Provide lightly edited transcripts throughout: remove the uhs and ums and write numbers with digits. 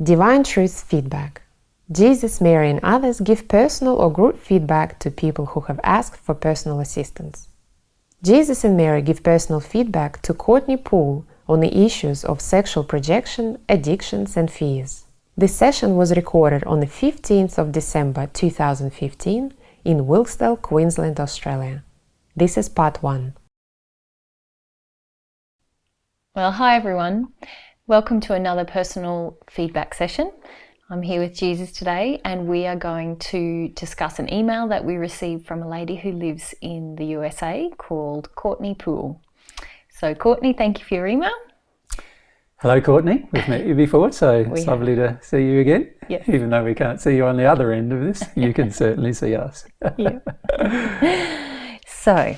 Divine Truth Feedback. Jesus, Mary, and others give personal or group feedback to people who have asked for personal assistance. Jesus and Mary give personal feedback to Courtney Pool on the issues of sexual projection, addictions, and fears. This session was recorded on the 15th of December 2015 in Wilkesdale, Queensland, Australia. This is part 1. Well, hi everyone. Welcome to another personal feedback session. I'm here with Jesus today, and we are going to discuss an email that we received from a lady who lives in the USA called Courtney Pool. So Courtney, thank you for your email. Hello Courtney, we've met you before, so it's lovely to see you again. Yes. Even though we can't see you on the other end of this, you can certainly see us. Yeah. So,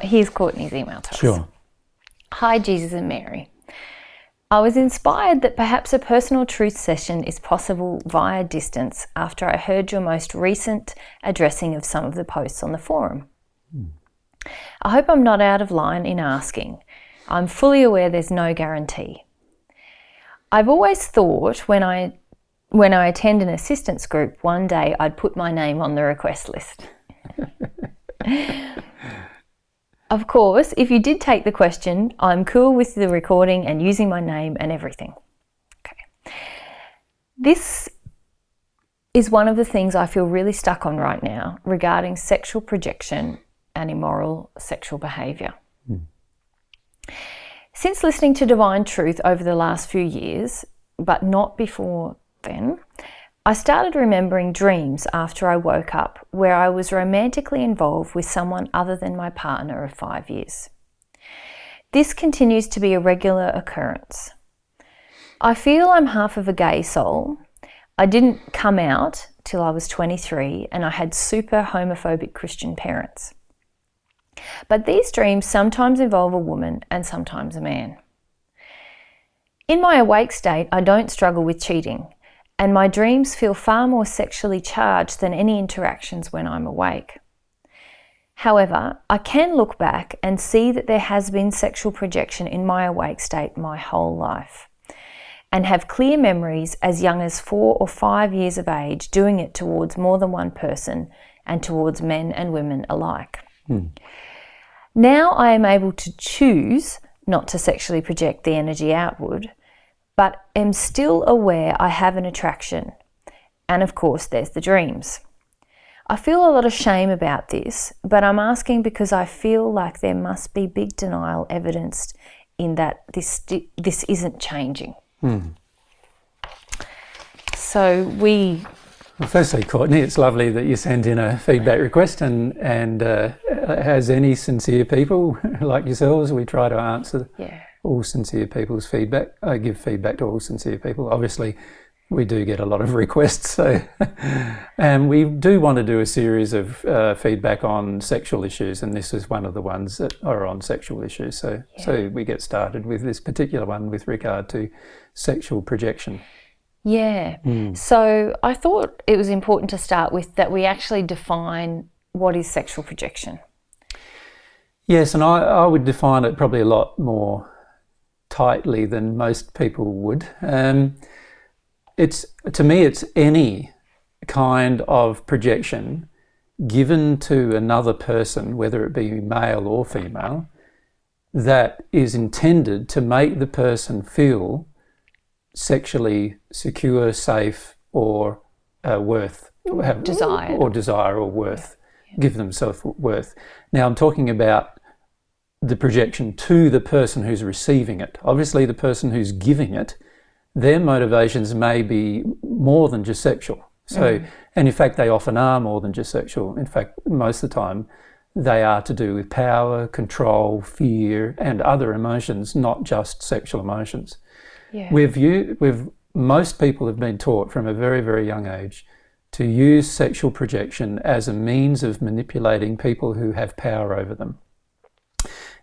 here's Courtney's email to us. Sure. Hi Jesus and Mary. I was inspired that perhaps a personal truth session is possible via distance after I heard your most recent addressing of some of the posts on the forum. I hope I'm not out of line in asking. I'm fully aware there's no guarantee. I've always thought when I attend an assistance group, one day I'd put my name on the request list. Of course, if you did take the question, I'm cool with the recording and using my name and everything. Okay. This is one of the things I feel really stuck on right now regarding sexual projection and immoral sexual behaviour. Since listening to Divine Truth over the last few years, but not before then, I started remembering dreams after I woke up where I was romantically involved with someone other than my partner of 5 years. This continues to be a regular occurrence. I feel I'm half of a gay soul. I didn't come out till I was 23 and I had super homophobic Christian parents. But these dreams sometimes involve a woman and sometimes a man. In my awake state, I don't struggle with cheating, and my dreams feel far more sexually charged than any interactions when I'm awake. However, I can look back and see that there has been sexual projection in my awake state my whole life, and have clear memories as young as 4 or 5 years of age doing it towards more than one person and towards men and women alike. Now I am able to choose not to sexually project the energy outward, but am still aware I have an attraction. And of course, there's the dreams. I feel a lot of shame about this, but I'm asking because I feel like there must be big denial evidenced in that this isn't changing. So Well, firstly, Courtney, it's lovely that you sent in a feedback request, and as any sincere people like yourselves, we try to answer all sincere people's feedback. I give feedback to all sincere people. Obviously, we do get a lot of requests, so and we do want to do a series of feedback on sexual issues, and this is one of the ones that are on sexual issues. So we get started with this particular one with regard to sexual projection. Yeah, so I thought it was important to start with that we actually define what is sexual projection. Yes, and I would define it probably a lot more tightly than most people would. To me, it's any kind of projection given to another person, whether it be male or female, that is intended to make the person feel sexually secure, safe, or worth, desire or worth, give them self-worth. Now I'm talking about the projection to the person who's receiving it. Obviously the person who's giving it, their motivations may be more than just sexual. So, and in fact they often are more than just sexual. In fact, most of the time they are to do with power, control, fear, and other emotions, not just sexual emotions. Most people have been taught from a very, very young age to use sexual projection as a means of manipulating people who have power over them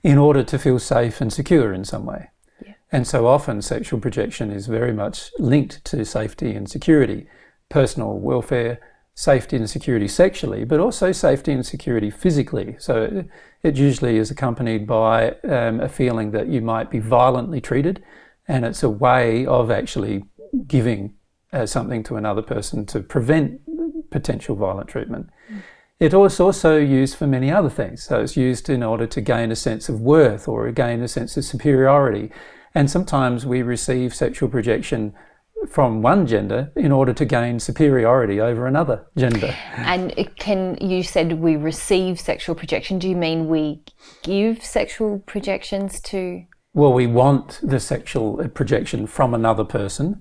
in order to feel safe and secure in some way. And so often sexual projection is very much linked to safety and security, personal welfare, safety and security sexually, but also safety and security physically. So it usually is accompanied by a feeling that you might be violently treated, and it's a way of actually giving something to another person to prevent potential violent treatment. It is also used for many other things. So it's used in order to gain a sense of worth or gain a sense of superiority. And sometimes we receive sexual projection from one gender in order to gain superiority over another gender. And you said we receive sexual projection. Do you mean we give sexual projections to? Well, we want the sexual projection from another person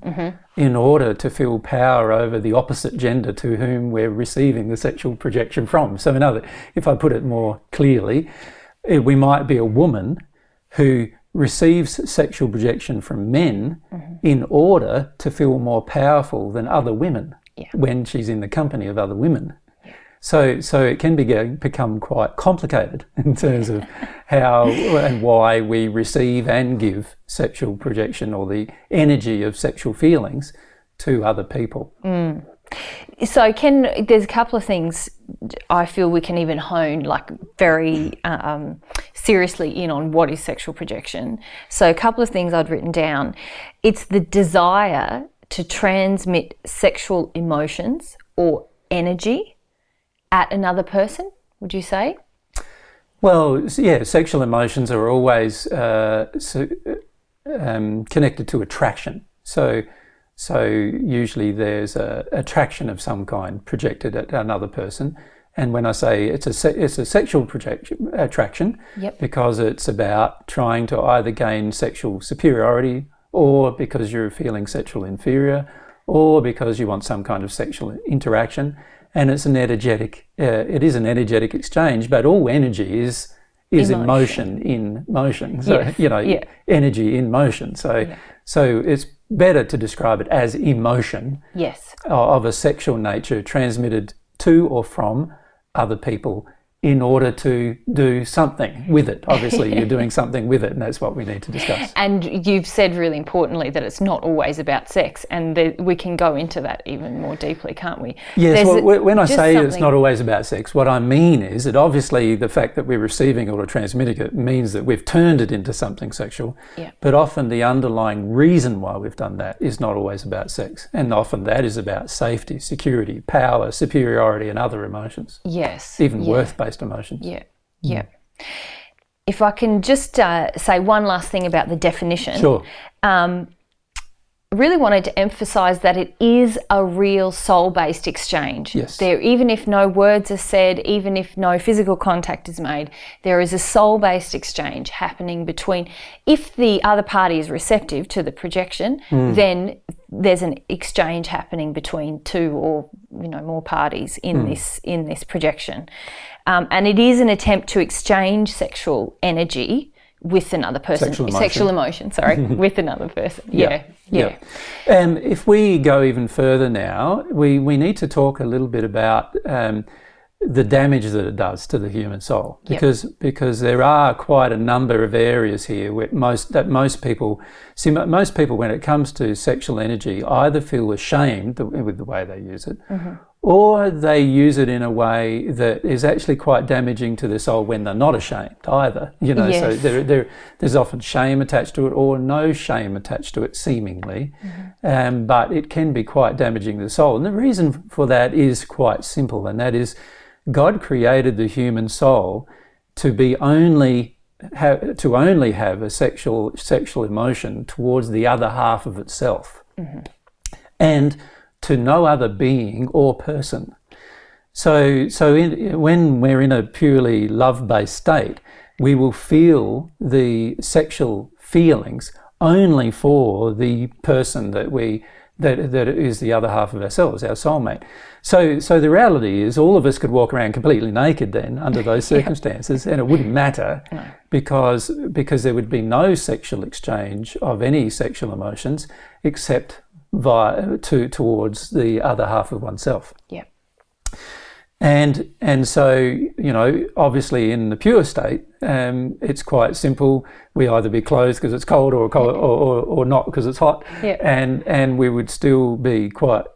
in order to feel power over the opposite gender to whom we're receiving the sexual projection from. So if I put it more clearly, we might be a woman who receives sexual projection from men in order to feel more powerful than other women when she's in the company of other women. So it can become quite complicated in terms of how and why we receive and give sexual projection or the energy of sexual feelings to other people. So there's a couple of things I feel we can even hone like very seriously in on what is sexual projection. So a couple of things I'd written down. It's the desire to transmit sexual emotions or energy at another person, would you say? Well, yeah, sexual emotions are always connected to attraction. So usually there's a attraction of some kind projected at another person. And when I say it's a sexual attraction, because it's about trying to either gain sexual superiority, or because you're feeling sexual inferior, or because you want some kind of sexual interaction. And it's an energetic, it is an energetic exchange, but all energy is emotion in motion. So, energy in motion. So it's better to describe it as emotion of a sexual nature transmitted to or from other people in order to do something with it. Obviously, you're doing something with it, and that's what we need to discuss. And you've said really importantly that it's not always about sex, and we can go into that even more deeply, can't we? Yes, when I say it's not always about sex, what I mean is that obviously the fact that we're receiving it or transmitting it means that we've turned it into something sexual, but often the underlying reason why we've done that is not always about sex, and often that is about safety, security, power, superiority, and other emotions. Yes. Even worth-based emotions. Yeah. If I can just say one last thing about the definition. Sure. Really wanted to emphasise that it is a real soul-based exchange. Yes. Even if no words are said, even if no physical contact is made, there is a soul-based exchange happening between. If the other party is receptive to the projection, then there's an exchange happening between two or more parties in this projection, and it is an attempt to exchange sexual energy with another person. Sexual emotion, with another person. Yeah. If we go even further now, we need to talk a little bit about the damage that it does to the human soul, because there are quite a number of areas here where most people when it comes to sexual energy either feel ashamed with the way they use it, or they use it in a way that is actually quite damaging to the soul when they're not ashamed either. So there's often shame attached to it or no shame attached to it seemingly, but it can be quite damaging to the soul. And the reason for that is quite simple, and that is God created the human soul to only have a sexual emotion towards the other half of itself, and to no other being or person. So when we're in a purely love-based state, we will feel the sexual feelings only for the person that is the other half of ourselves, our soulmate. So the reality is all of us could walk around completely naked then under those circumstances, and it wouldn't matter because there would be no sexual exchange of any sexual emotions except towards the other half of oneself. Yeah. And so, obviously in the pure state, it's quite simple. We either be clothed because it's cold or not because it's hot. Yeah. And we would still be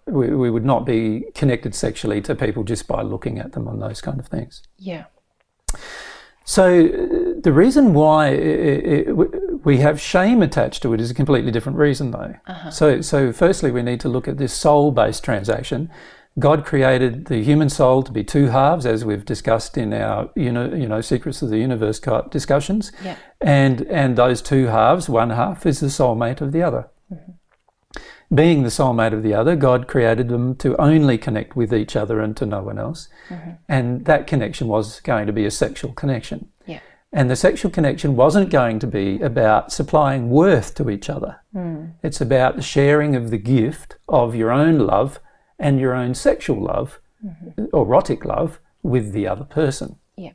we would not be connected sexually to people just by looking at them on those kind of things. Yeah. So the reason why We have shame attached to it is a completely different reason, though. So firstly, we need to look at this soul-based transaction. God created the human soul to be two halves, as we've discussed in our, Secrets of the Universe discussions. Yeah. And those two halves, one half is the soulmate of the other. Being the soulmate of the other, God created them to only connect with each other and to no one else. And that connection was going to be a sexual connection. Yeah. And the sexual connection wasn't going to be about supplying worth to each other. It's about the sharing of the gift of your own love and your own sexual love, erotic love, with the other person. Yeah.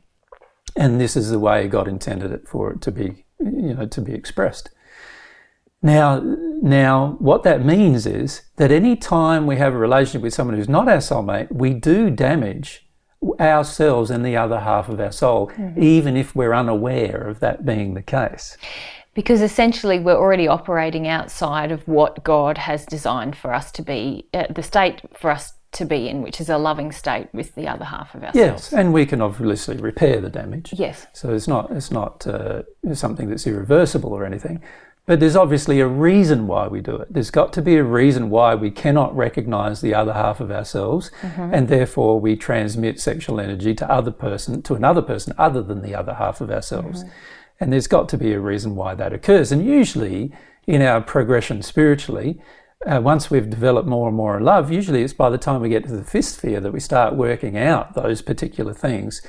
And this is the way God intended it for it to be, to be expressed. Now, what that means is that any time we have a relationship with someone who's not our soulmate, we do damage ourselves and the other half of our soul, even if we're unaware of that being the case. Because essentially we're already operating outside of what God has designed for us to be, the state for us to be in, which is a loving state with the other half of ourselves. Yes, and we can obviously repair the damage. Yes. So it's not something that's irreversible or anything. But there's obviously a reason why we do it. There's got to be a reason why we cannot recognise the other half of ourselves, and therefore we transmit sexual energy to another person other than the other half of ourselves. And there's got to be a reason why that occurs. And usually in our progression spiritually, once we've developed more and more in love, usually it's by the time we get to the fifth sphere that we start working out those particular things.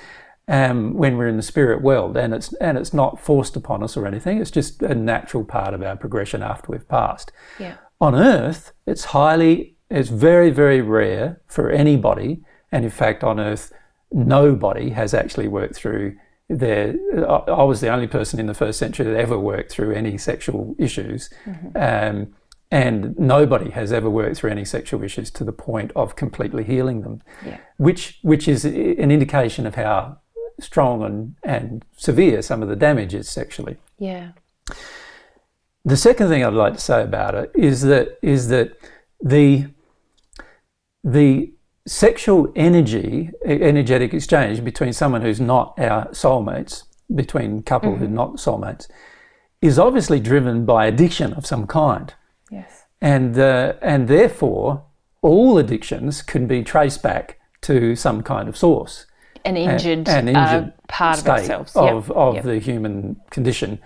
When we're in the spirit world, and it's not forced upon us or anything. It's just a natural part of our progression after we've passed. Yeah. On Earth, it's very, very rare for anybody, and in fact on Earth, nobody has actually worked through I was the only person in the first century that ever worked through any sexual issues, and nobody has ever worked through any sexual issues to the point of completely healing them, which is an indication of how strong and severe some of the damage is sexually. Yeah. The second thing I'd like to say about it is that the sexual energetic exchange between someone who's not our soulmates, between couple who are not soulmates, is obviously driven by addiction of some kind. Yes. And therefore all addictions can be traced back to some kind of source. An injured part of ourselves. Of the human condition,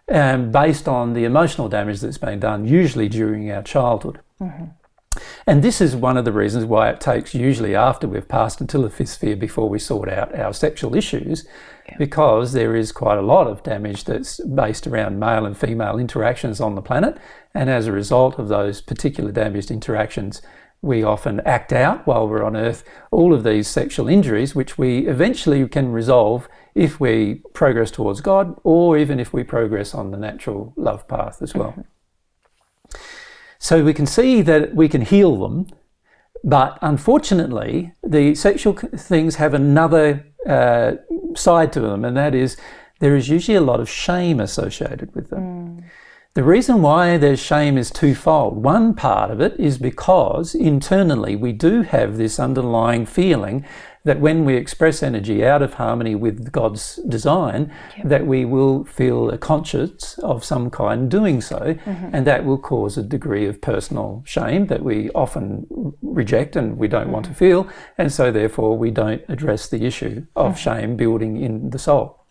based on the emotional damage that's been done, usually during our childhood. And this is one of the reasons why it takes usually after we've passed until the fifth sphere before we sort out our sexual issues, because there is quite a lot of damage that's based around male and female interactions on the planet, and as a result of those particular damaged interactions, we often act out while we're on Earth all of these sexual injuries, which we eventually can resolve if we progress towards God, or even if we progress on the natural love path as well. So we can see that we can heal them, but unfortunately the sexual things have another side to them, and that is there is usually a lot of shame associated with them. The reason why there's shame is twofold. One part of it is because internally we do have this underlying feeling that when we express energy out of harmony with God's design, that we will feel a conscience of some kind doing so, and that will cause a degree of personal shame that we often reject and we don't want to feel, and so therefore we don't address the issue of shame building in the soul.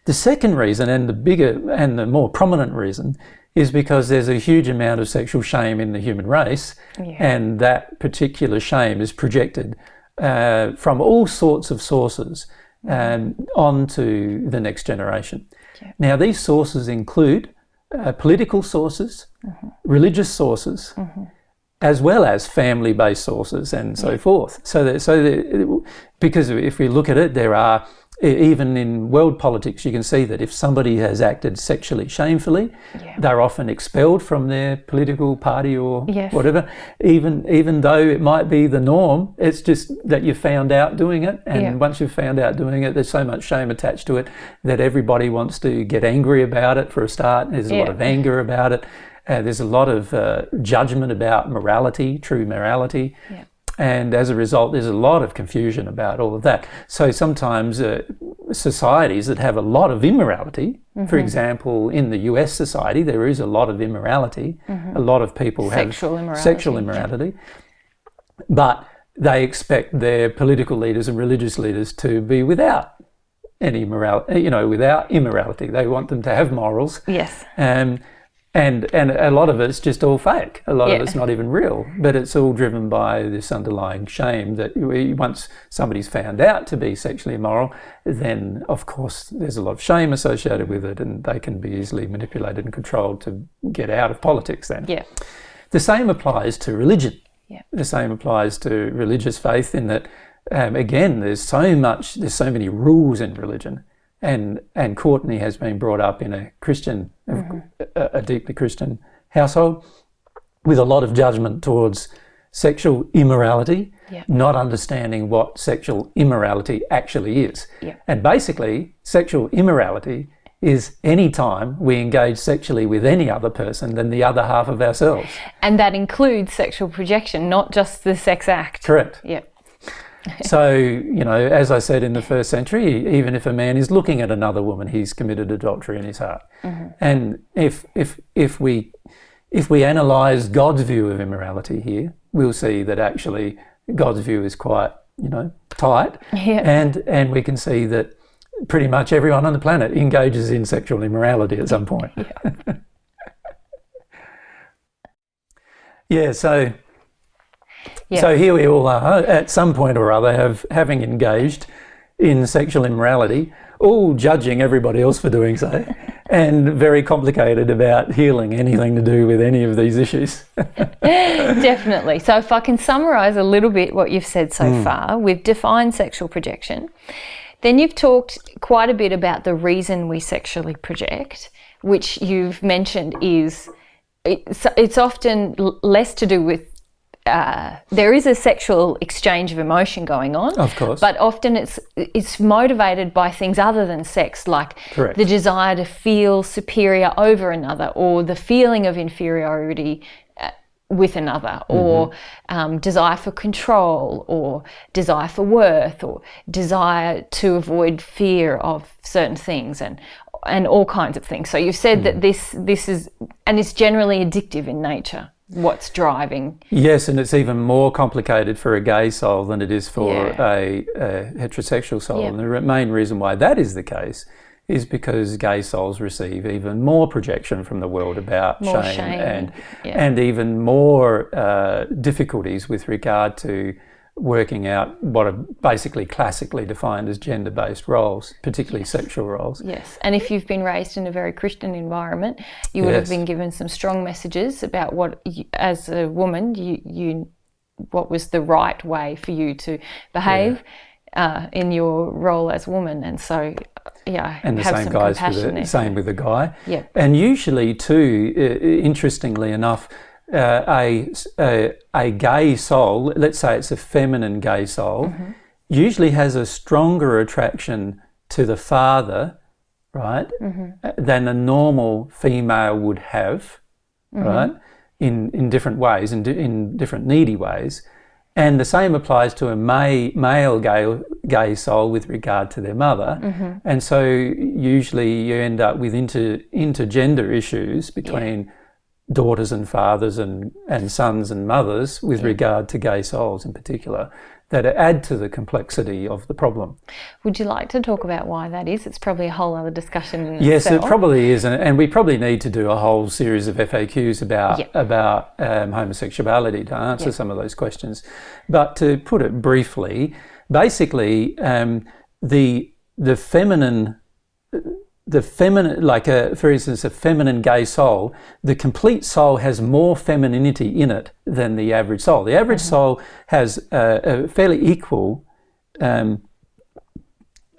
The second reason, and the bigger and the more prominent reason, is because there's a huge amount of sexual shame in the human race, and that particular shame is projected from all sorts of sources onto the next generation. Now, these sources include political sources, religious sources, as well as family-based sources and so forth. Because if we look at it, there are, even in world politics, you can see that if somebody has acted sexually shamefully, they're often expelled from their political party or whatever, even though it might be the norm. It's just that you found out doing it, and once you've found out doing it, there's so much shame attached to it that everybody wants to get angry about it for a start. There's a lot of anger about it. There's a lot of judgment about morality, true morality. And as a result, there's a lot of confusion about all of that. So sometimes societies that have a lot of immorality. For example, in the US society, there is a lot of immorality. A lot of people have sexual immorality. But they expect their political leaders and religious leaders to be without any morality, without immorality. They want them to have morals. Yes. And a lot of it's just all fake. A lot of it's not even real, but it's all driven by this underlying shame that once somebody's found out to be sexually immoral, then of course there's a lot of shame associated with it, and they can be easily manipulated and controlled to get out of politics then. Yeah. The same applies to religion. Yeah. The same applies to religious faith in that, again, there's so many rules in religion. And Courtney has been brought up in a Christian, a deeply Christian household with a lot of judgment towards sexual immorality, not understanding what sexual immorality actually is. Yeah. And basically, sexual immorality is any time we engage sexually with any other person than the other half of ourselves. And that includes sexual projection, not just the sex act. Correct. Yeah. So, as I said in the first century, even if a man is looking at another woman, he's committed adultery in his heart. And if we analyse God's view of immorality here, we'll see that actually God's view is quite, tight. Yeah. And we can see that pretty much everyone on the planet engages in sexual immorality at some point. So here we all are, at some point or other, having engaged in sexual immorality, all judging everybody else for doing so, and very complicated about healing anything to do with any of these issues. Definitely. So if I can summarise a little bit what you've said so far, we've defined sexual projection. Then you've talked quite a bit about the reason we sexually project, which you've mentioned is it's often less to do with there is a sexual exchange of emotion going on, of course, but often it's motivated by things other than sex, like Correct. The desire to feel superior over another, or the feeling of inferiority with another, or desire for control, or desire for worth, or desire to avoid fear of certain things, and all kinds of things. So you've said that this is, and it's generally addictive in nature. What's driving? Yes, and it's even more complicated for a gay soul than it is for a heterosexual soul. Yep. And the main reason why that is the case is because gay souls receive even more projection from the world about shame and even more difficulties with regard to working out what are basically classically defined as gender-based roles, particularly sexual roles. Yes, and if you've been raised in a very Christian environment, you would have been given some strong messages about what, as a woman, you what was the right way for you to behave in your role as a woman, and so and the have same some guys compassion there. same with the guy. Yeah, and usually too, interestingly enough, a gay soul, let's say it's a feminine gay soul, usually has a stronger attraction to the father, right, than a normal female would have, right, in different ways, in different needy ways. And the same applies to a male gay soul with regard to their mother. And so usually you end up with intergender issues between daughters and fathers and sons and mothers with regard to gay souls in particular, that add to the complexity of the problem. Would you like to talk about why that is? It's probably a whole other discussion in Yes, itself. it probably is, and we probably need to do a whole series of FAQs about homosexuality to answer some of those questions. But to put it briefly, basically the feminine, like for instance, a feminine gay soul, the complete soul has more femininity in it than the average soul. The average soul has a fairly equal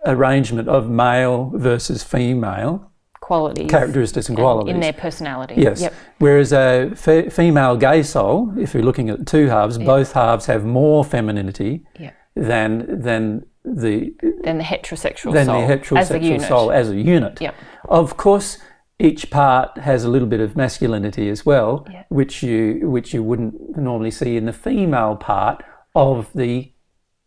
arrangement of male versus female qualities, characteristics and qualities in their personality. Yes. Yep. Whereas a female gay soul, if you're looking at the two halves, both halves have more femininity than the heterosexual soul as a unit. Yep. Of course, each part has a little bit of masculinity as well, which you wouldn't normally see in the female part of the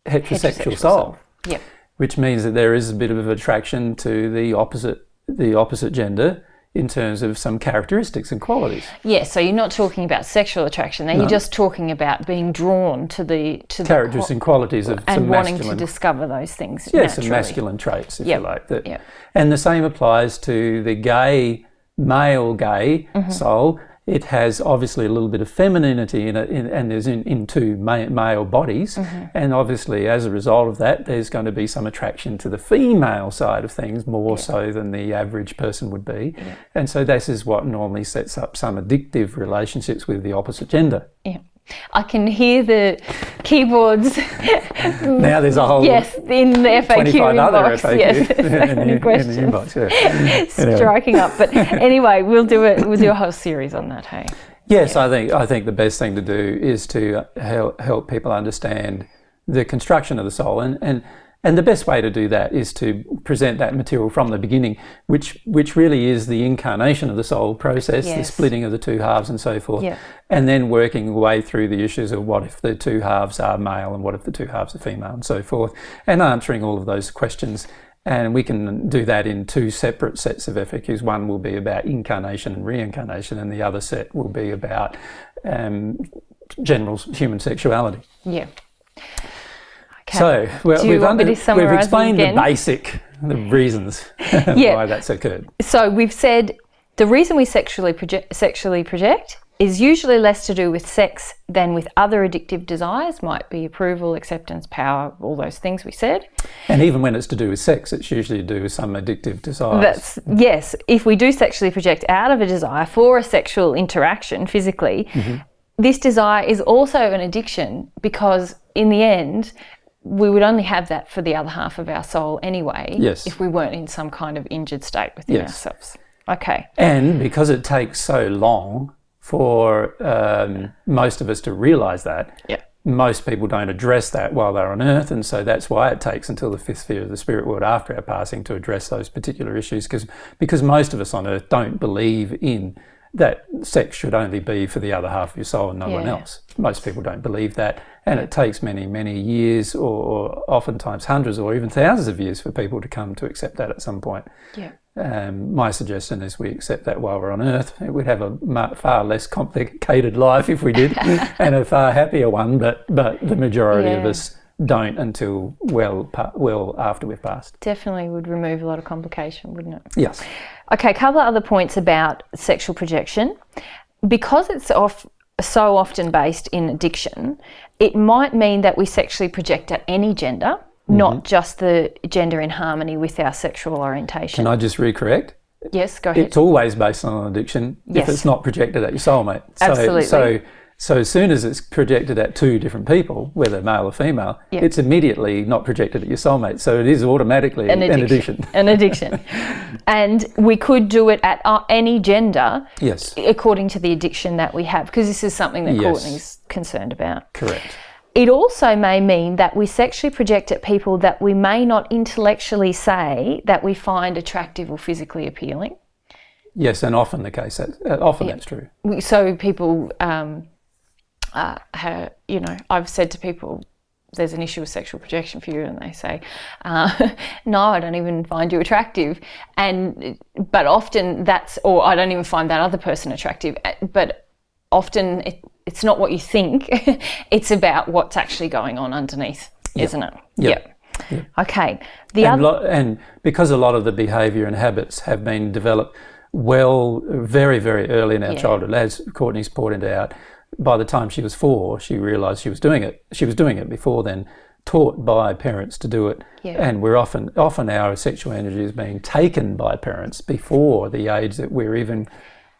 heterosexual soul. Yep. which means that there is a bit of attraction to the opposite gender in terms of some characteristics and qualities. Yes, so you're not talking about sexual attraction there, you're just talking about being drawn to the characteristics and qualities of and some wanting masculine, to discover those things. yeah, naturally. some masculine traits, if Yep. you like. That, Yep. And the same applies to the male gay soul. It has obviously a little bit of femininity in it, and there's in two male bodies, and obviously as a result of that, there's going to be some attraction to the female side of things more so than the average person would be, and so this is what normally sets up some addictive relationships with the opposite gender. Yeah. I can hear the keyboards. Now there's a whole yes, in the FAQ 25 inbox. other FAQ Yes, in the questions. inbox. Yeah. Striking up. But anyway, we'll do a whole series on that. Hey. Yes, I think the best thing to do is to help people understand the construction of the soul, and the best way to do that is to present that material from the beginning, which really is the incarnation of the soul process, the splitting of the two halves and so forth, and then working your way through the issues of what if the two halves are male and what if the two halves are female and so forth, and answering all of those questions. And we can do that in two separate sets of FAQs. One will be about incarnation and reincarnation, and the other set will be about general human sexuality. Yeah. Okay. So we've explained the reasons why that's occurred. So we've said the reason we sexually project is usually less to do with sex than with other addictive desires, might be approval, acceptance, power, all those things we said. And even when it's to do with sex, it's usually to do with some addictive desires. Yes, if we do sexually project out of a desire for a sexual interaction physically, this desire is also an addiction, because in the end, we would only have that for the other half of our soul anyway, if we weren't in some kind of injured state within ourselves. Okay. And because it takes so long for most of us to realise that, most people don't address that while they're on Earth, and so that's why it takes until the fifth sphere of the spirit world after our passing to address those particular issues, because most of us on Earth don't believe in that sex should only be for the other half of your soul and no one else. Most people don't believe that, and it takes many, many years, or oftentimes hundreds or even thousands of years for people to come to accept that at some point. My suggestion is we accept that while we're on Earth. We'd have a far less complicated life if we did, and a far happier one, but the majority of us don't until well after we've passed. Definitely would remove a lot of complication, wouldn't it? Yes. Okay, a couple of other points about sexual projection. Because it's so often based in addiction, it might mean that we sexually project at any gender, not just the gender in harmony with our sexual orientation. Can I just recorrect? Yes, go ahead. It's always based on addiction if it's not projected at your soulmate. Absolutely. So as soon as it's projected at two different people, whether male or female, it's immediately not projected at your soulmate. So it is automatically an addiction. An addiction. And we could do it at any gender according to the addiction that we have, because this is something that Courtney's concerned about. Correct. It also may mean that we sexually project at people that we may not intellectually say that we find attractive or physically appealing. Yes, and often the case. That's true. So people... I've said to people, there's an issue with sexual projection for you, and they say, no, I don't even find you attractive. But often or I don't even find that other person attractive. But often it's not what you think. It's about what's actually going on underneath, isn't it? Yep. Okay. And because a lot of the behaviour and habits have been developed very, very early in our childhood, as Courtney's pointed out, by the time she was 4, she realised she was doing it. She was doing it before then, taught by parents to do it. And we're often our sexual energy is being taken by parents before the age that we're even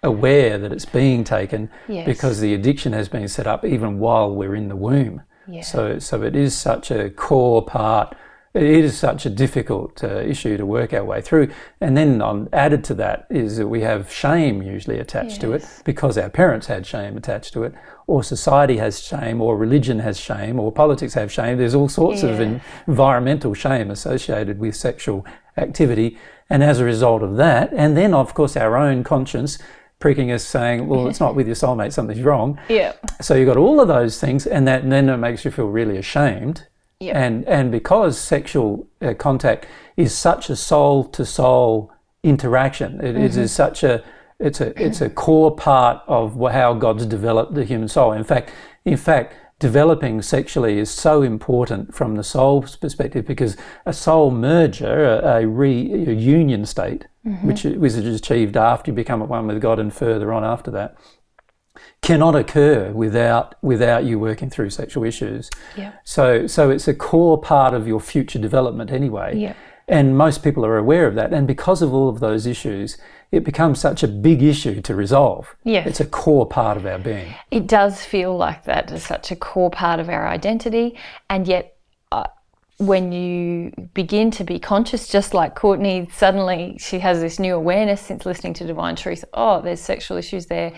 aware that it's being taken, because the addiction has been set up even while we're in the womb. So it is such a core part. It is such a difficult issue to work our way through. And then added to that is that we have shame usually attached to it, because our parents had shame attached to it, or society has shame, or religion has shame, or politics have shame. There's all sorts of environmental shame associated with sexual activity. And as a result of that, and then of course our own conscience pricking us saying, well, it's not with your soulmate, something's wrong. So you've got all of those things, and then it makes you feel really ashamed. Yep. And because sexual contact is such a soul-to-soul interaction, it is such a it's a core part of how God's developed the human soul. In fact, developing sexually is so important from the soul's perspective, because a soul merger, a union state, which is achieved after you become at one with God and further on after that, cannot occur without you working through sexual issues. Yeah. So it's a core part of your future development anyway. Yeah. And most people are aware of that. And because of all of those issues, it becomes such a big issue to resolve. Yes. It's a core part of our being. It does feel like that is such a core part of our identity. And yet, when you begin to be conscious, just like Courtney, suddenly she has this new awareness since listening to Divine Truth. Oh, there's sexual issues there.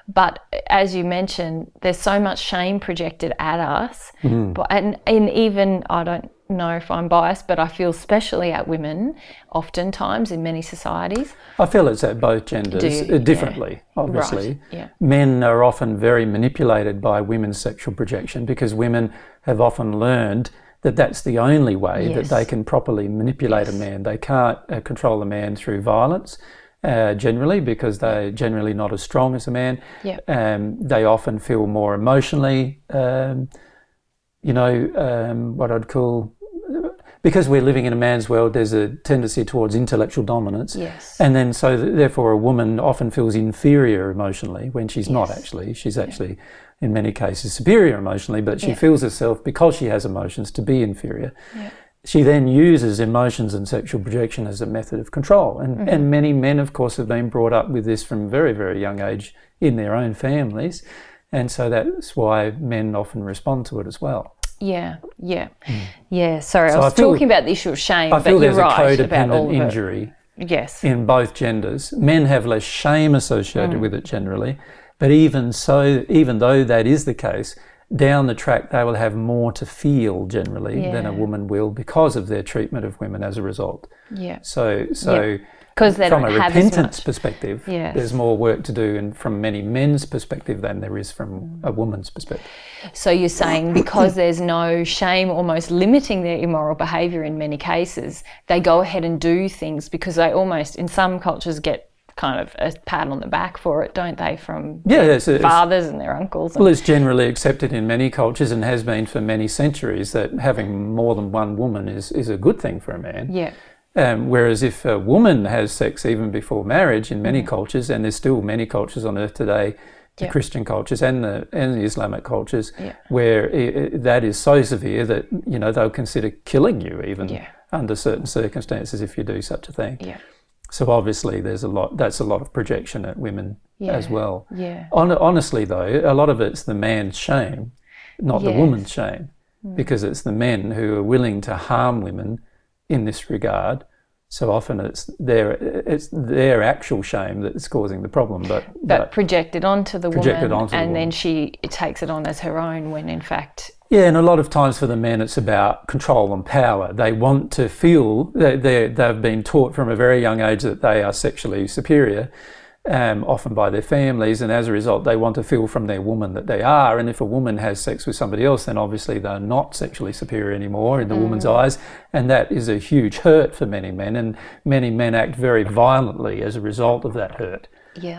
But as you mentioned, there's so much shame projected at us. And even, I don't know if I'm biased, but I feel especially at women, oftentimes in many societies. I feel it's at both genders, differently, obviously. Right. Yeah. Men are often very manipulated by women's sexual projection, because women have often learned that that's the only way that they can properly manipulate a man. They can't control a man through violence, generally, because they're generally not as strong as a man. They often feel more emotionally, what I'd call, because we're living in a man's world, there's a tendency towards intellectual dominance. Yes. And then therefore a woman often feels inferior emotionally when she's not actually. She's actually, in many cases, superior emotionally, but she feels herself, because she has emotions, to be inferior. She then uses emotions and sexual projection as a method of control. And many men, of course, have been brought up with this from a very, very young age in their own families. And so that's why men often respond to it as well. Yeah. Sorry, I was talking about the issue of shame, but you're right. I feel there's a codependent injury in both genders. Men have less shame associated with it generally, but even though that is the case, down the track they will have more to feel generally than a woman will, because of their treatment of women as a result. So from a repentance perspective, there's more work to do, and from many men's perspective than there is from a woman's perspective. So you're saying because there's no shame almost limiting their immoral behaviour in many cases, they go ahead and do things because they almost, in some cultures, get kind of a pat on the back for it, don't they, from their fathers and their uncles? Well, it's generally accepted in many cultures, and has been for many centuries, that having more than one woman is a good thing for a man. Whereas if a woman has sex even before marriage in many cultures, and there's still many cultures on earth today, the Christian cultures and the Islamic cultures, where that is so severe that they'll consider killing you even under certain circumstances if you do such a thing. So obviously that's a lot of projection at women as well. Honestly though, a lot of it's the man's shame, not the woman's shame, because it's the men who are willing to harm women in this regard. So often it's their actual shame that's causing the problem, but projected onto the woman, and then she takes it on as her own, when in fact... Yeah, and a lot of times for the men it's about control and power. They want to feel that they've been taught from a very young age that they are sexually superior, often by their families, and as a result they want to feel from their woman that they are. And if a woman has sex with somebody else, then obviously they're not sexually superior anymore in the woman's eyes, and that is a huge hurt for many men, and many men act very violently as a result of that hurt.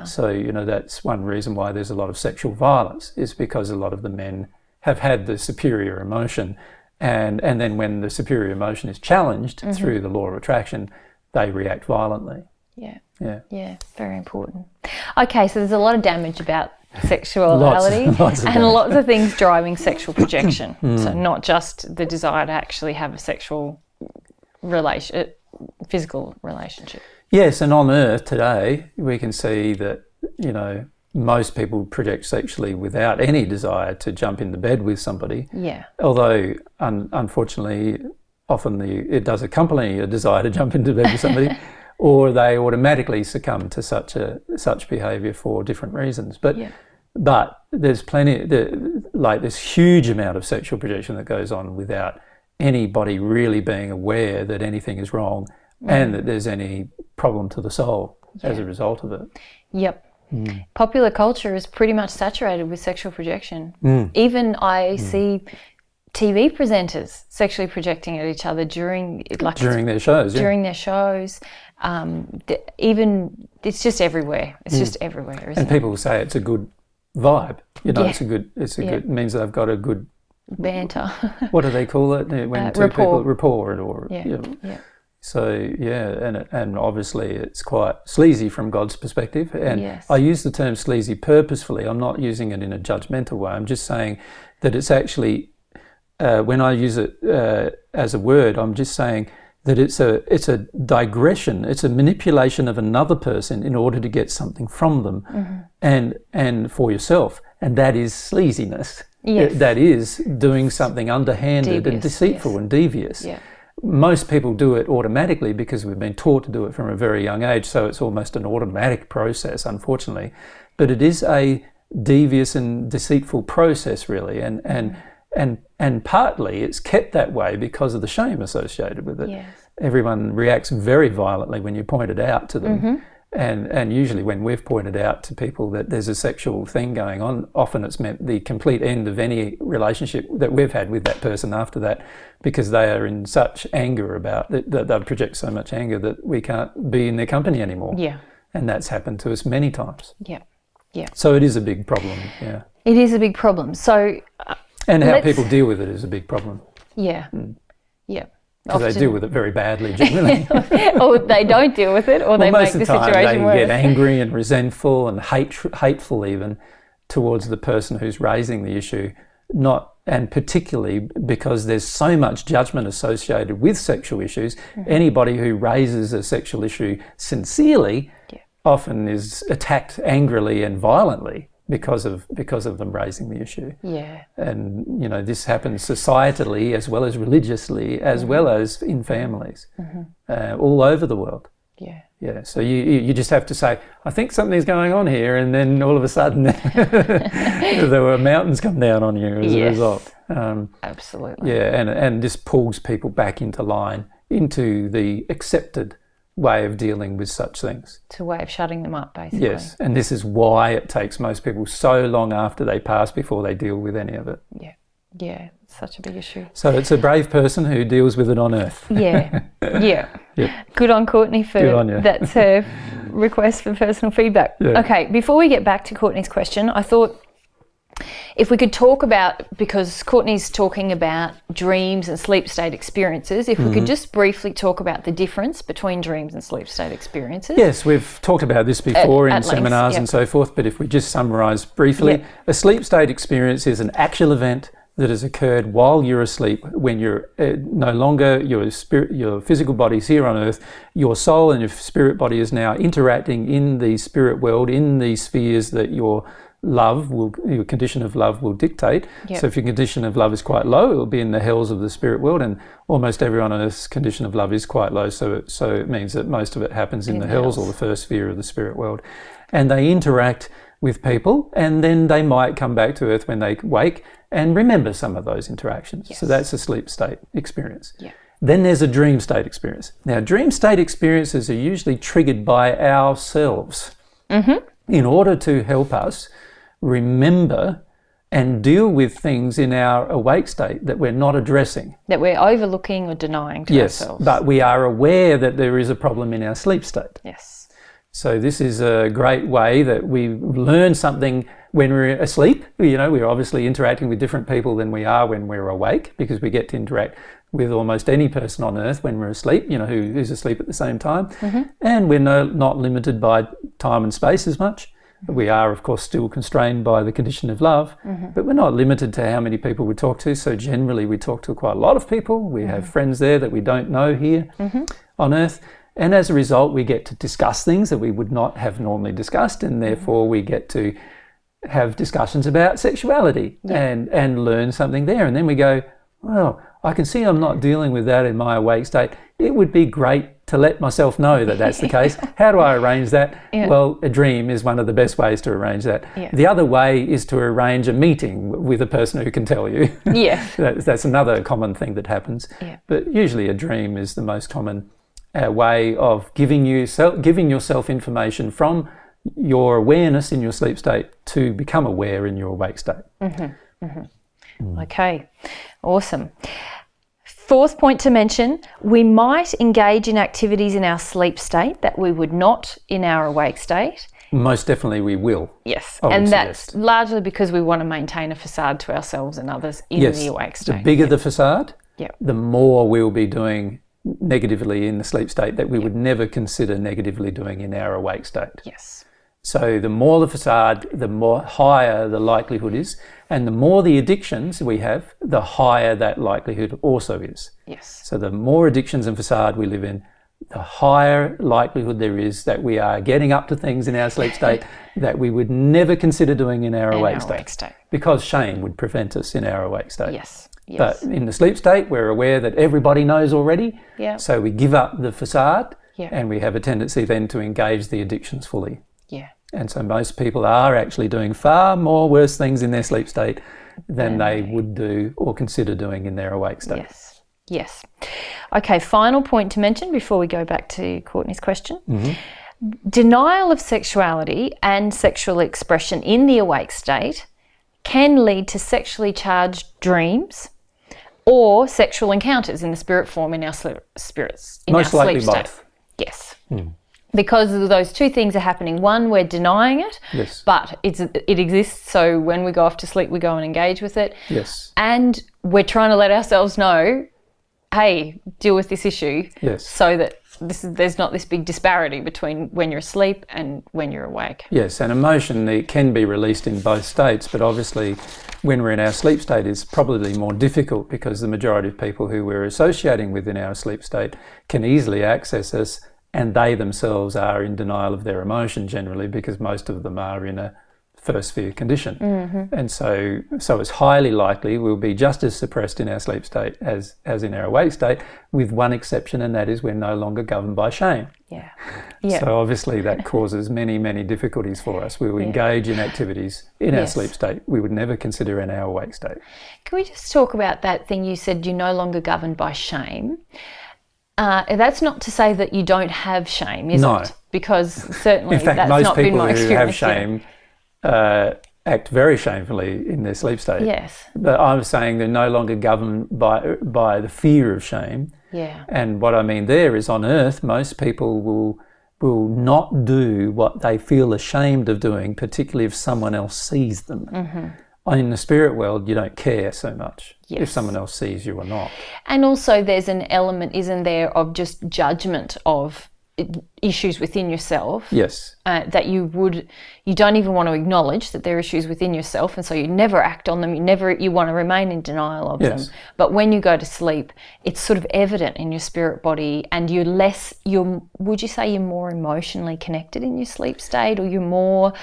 So that's one reason why there's a lot of sexual violence, is because a lot of the men have had the superior emotion, and then when the superior emotion is challenged through the law of attraction, they react violently. Yeah, very important. Okay, so there's a lot of damage about sexuality, lots of things driving sexual projection. So not just the desire to actually have a sexual physical relationship. Yes, and on Earth today we can see that most people project sexually without any desire to jump into bed with somebody. Although unfortunately often it does accompany a desire to jump into bed with somebody. Or they automatically succumb to such behaviour for different reasons. But there's this huge amount of sexual projection that goes on without anybody really being aware that anything is wrong and that there's any problem to the soul as a result of it. Popular culture is pretty much saturated with sexual projection. Even I see TV presenters sexually projecting at each other during their shows. During their shows, even it's just everywhere. It's just everywhere, isn't and it? people will say it's a good vibe. You know, Yeah. it's a good means they've got a good Banter. what do they call it when two people rapport or Yeah. you know. Yeah. So yeah, and obviously it's quite sleazy from God's perspective. And Yes. I use the term sleazy purposefully. I'm not using it in a judgmental way. I'm just saying that it's actually when I use it as a word, I'm just saying that it's a digression. It's a manipulation of another person in order to get something from them, and for yourself, and that is sleaziness. Yes. That is doing something underhanded and Devious, deceitful yes. and devious. Yeah. Most people do it automatically because we've been taught to do it from a very young age, so it's almost an automatic process, unfortunately. But it is a devious and deceitful process, really, and partly it's kept that way because of the shame associated with it. Yes. Everyone reacts very violently when you point it out to them. And usually when we've pointed out to people that there's a sexual thing going on, often it's meant the complete end of any relationship that we've had with that person after that, because they are in such anger about it, that they project so much anger that we can't be in their company anymore. Yeah. And that's happened to us many times. Yeah. Yeah. So it is a big problem, yeah. It is a big problem. So And how let's- people deal with it is a big problem, yeah. Yeah. because they deal with it very badly generally. Or they don't deal with it, or they Well, make most the of the time situation they worse. get angry and resentful and hateful even towards the person who's raising the issue, and particularly because there's so much judgment associated with sexual issues. Anybody who raises a sexual issue sincerely often is attacked angrily and violently because of them raising the issue. Yeah. And you know, this happens societally as well as religiously, as well as in families, all over the world. Yeah. Yeah, so you just have to say, I think something's going on here, and then all of a sudden there were mountains come down on you as a result. Absolutely. Yeah, and this pulls people back into line, into the accepted way of dealing with such things. It's a way of shutting them up, basically. Yes, and this is why it takes most people so long after they pass before they deal with any of it. Yeah. Yeah. It's such a big issue. So it's a brave person who deals with it on earth. Yeah. Yeah. Yep. Good on Courtney for Good on you. that's her request for personal feedback. Yeah. Okay, before we get back to Courtney's question, I thought if we could talk about, because Courtney's talking about dreams and sleep state experiences, if we could just briefly talk about the difference between dreams and sleep state experiences. Yes, we've talked about this before in at length, seminars and so forth, but if we just summarise briefly, a sleep state experience is an actual event that has occurred while you're asleep, when you're no longer, your physical body is here on earth, your soul and your spirit body is now interacting in the spirit world, in the spheres that your condition of love will dictate. Yep. So if your condition of love is quite low, it will be in the hells of the spirit world, and almost everyone on earth's condition of love is quite low, so it means that most of it happens in the hells or the first sphere of the spirit world. And they interact with people, and then they might come back to earth when they wake and remember some of those interactions. Yes. So that's a sleep state experience. Yeah. Then there's a dream state experience. Now, dream state experiences are usually triggered by ourselves in order to help us remember and deal with things in our awake state that we're not addressing. That we're overlooking or denying to ourselves. But we are aware that there is a problem in our sleep state. Yes. So this is a great way that we learn something when we're asleep. You know, we're obviously interacting with different people than we are when we're awake, because we get to interact with almost any person on earth when we're asleep, you know, who's asleep at the same time. And we're not limited by time and space as much. We are, of course, still constrained by the condition of love, but we're not limited to how many people we talk to. So generally we talk to quite a lot of people. We have friends there that we don't know here on earth. And as a result, we get to discuss things that we would not have normally discussed, and therefore we get to have discussions about sexuality and learn something there. And then we go, well, I can see I'm not dealing with that in my awake state. It would be great to let myself know that that's the case. How do I arrange that? Yeah. Well, a dream is one of the best ways to arrange that. Yeah. The other way is to arrange a meeting with a person who can tell you. Yeah. That's another common thing that happens. Yeah. But usually a dream is the most common way of giving yourself information from your awareness in your sleep state to become aware in your awake state. Okay, awesome. Fourth point to mention, we might engage in activities in our sleep state that we would not in our awake state. Most definitely we will. Yes, I would and that's suggest. largely because we want to maintain a facade to ourselves and others in the awake state. The bigger the facade, Yep. the more we'll be doing negatively in the sleep state that we would never consider negatively doing in our awake state. Yes. So the more the facade, the more higher the likelihood is, and the more the addictions we have, the higher that likelihood also is. Yes. So the more addictions and facade we live in, the higher likelihood there is that we are getting up to things in our sleep state that we would never consider doing in our awake state. Because shame would prevent us in our awake state. Yes. Yes. But in the sleep state, we're aware that everybody knows already. Yeah. So we give up the facade, Yeah. and we have a tendency then to engage the addictions fully. Yeah. And so most people are actually doing far more worse things in their sleep state than they would do or consider doing in their awake state. Yes. Yes. Okay, final point to mention before we go back to Courtney's question. Denial of sexuality and sexual expression in the awake state can lead to sexually charged dreams or sexual encounters in the spirit form in our spirits. In Most our likely sleep state. both. Yes. Because those two things are happening. One, we're denying it, Yes. but it exists. So when we go off to sleep, we go and engage with it. Yes. And we're trying to let ourselves know, hey, deal with this issue. Yes. So that there's not this big disparity between when you're asleep and when you're awake. Yes, and emotion, it can be released in both states, but obviously when we're in our sleep state is probably more difficult because the majority of people who we're associating with in our sleep state can easily access us, and they themselves are in denial of their emotion generally because most of them are in a first fear condition. And so it's highly likely we'll be just as suppressed in our sleep state as in our awake state, with one exception, and that is we're no longer governed by shame. Yeah. Yeah. So obviously that causes many, many difficulties for us. We will engage in activities in our sleep state we would never consider in our awake state. Can we just talk about that thing you said, you're no longer governed by shame? That's not to say that you don't have shame, is it? Because certainly In fact, that's most not been people my who experience. have shame act very shamefully in their sleep state. Yes. But I'm saying they're no longer governed by the fear of shame. Yeah. And what I mean there is on earth, most people will not do what they feel ashamed of doing, particularly if someone else sees them. In the spirit world, you don't care so much if someone else sees you or not. And also there's an element, isn't there, of just judgment of issues within yourself. Yes. That you don't even want to acknowledge that there are issues within yourself, and so you never act on them. You want to remain in denial of them. But when you go to sleep, it's sort of evident in your spirit body, and would you say you're more emotionally connected in your sleep state, or you're more?